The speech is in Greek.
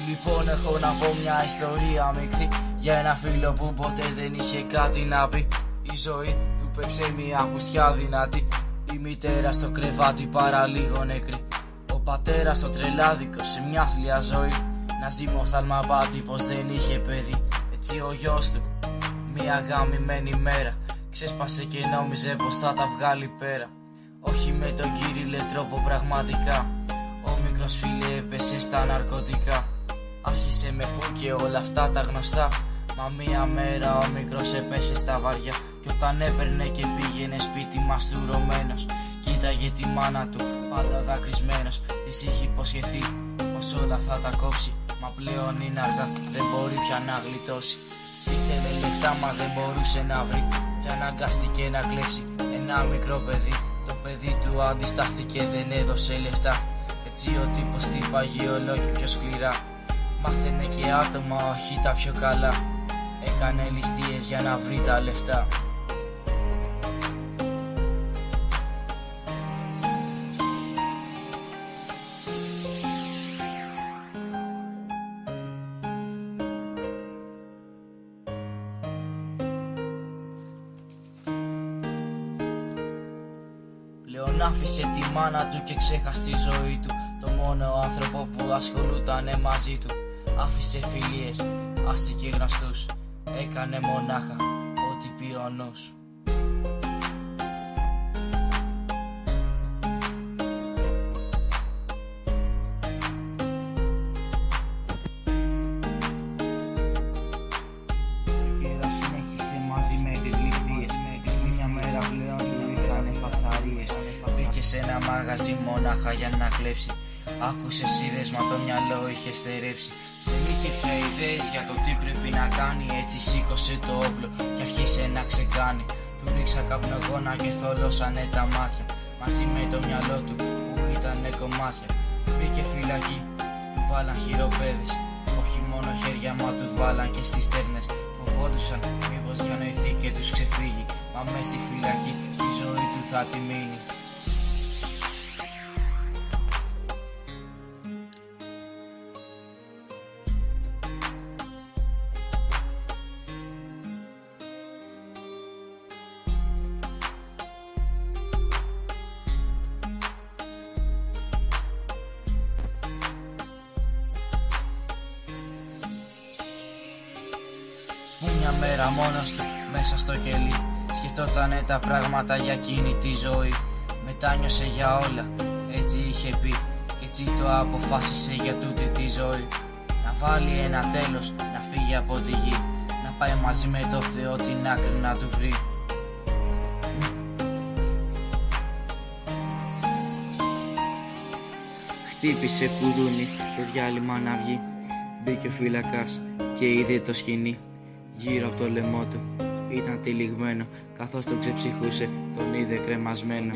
Λοιπόν έχω να πω μια ιστορία μικρή για ένα φίλο που ποτέ δεν είχε κάτι να πει. Η ζωή του παίξε μια πουστιά δυνατή. Η μητέρα στο κρεβάτι παραλίγο νεκρή. Ο πατέρας στο τρελάδικο σε μια θλιά ζωή. Να ζει με οφθαλμαπάτη πως δεν είχε παιδί. Έτσι ο γιος του μια γαμημένη μέρα ξέσπασε και νόμιζε πως θα τα βγάλει πέρα. Όχι με τον κύριλε τρόπο πραγματικά. Ο μικρός φίλε έπεσε στα ναρκωτικά. Άρχισε με φου και όλα αυτά τα γνωστά. Μα μια μέρα ο μικρός έπεσε στα βαριά. Κι όταν έπαιρνε και πήγαινε σπίτι μαστουρωμένος, κοίταγε τη μάνα του πάντα δακρυσμένος. Της είχε υποσχεθεί πως όλα θα τα κόψει. Μα πλέον είναι αργά, δεν μπορεί πια να γλιτώσει. Ήθελε λεφτά μα δεν μπορούσε να βρει. Κι αναγκάστηκε να κλέψει ένα μικρό παιδί. Το παιδί του αντιστάθηκε, δεν έδωσε λεφτά. Έτσι ο τύπος τύπαγε όλο και πιο σκληρά. Μάθαινε και άτομα, όχι τα πιο καλά. Έκανε ληστείες για να βρει τα λεφτά. Πλέον άφησε τη μάνα του και ξέχασε τη ζωή του. Το μόνο άνθρωπο που ασχολούτανε μαζί του. Άφησε φιλίες, άσοι και γνωστούς. Έκανε μονάχα ό,τι πει ο νους. Το καιρό συνέχισε μαζί με τις ληστείες. Μια μέρα πλέον του είχανε φασαρίες. Μπήκε σε ένα μαγαζί μονάχα για να κλέψει. Άκουσε σίδες μα το μυαλό είχε στερέψει. Δεν είχε πια ιδέες για το τι πρέπει να κάνει. Έτσι σήκωσε το όπλο και άρχισε να ξεκάνει. Του ρίξα καπνογόνα και θολώσανε τα μάτια. Μαζί με το μυαλό του που ήτανε κομμάτια. Μπήκε φυλακή, του βάλαν χειροπέδες. Όχι μόνο χέρια μα του βάλαν και στις στέρνες. Φοβόντουσαν μήπως διανοηθεί και τους ξεφύγει. Μα μες στη φυλακή η ζωή του θα τη μείνει. Μια μέρα μόνος του μέσα στο κελί σκεφτότανε τα πράγματα για εκείνη τη ζωή. Μετά νιώσε για όλα, έτσι είχε πει. Κι έτσι το αποφάσισε για τούτη τη ζωή. Να βάλει ένα τέλος, να φύγει από τη γη. Να πάει μαζί με το Θεό την άκρη να του βρει. Χτύπησε κουδούνι το διάλειμμα να βγει. Μπήκε ο φύλακας και είδε το σκηνή. Γύρω από το λαιμό του ήταν τυλιγμένο. Καθώς τον ξεψυχούσε τον είδε κρεμασμένο.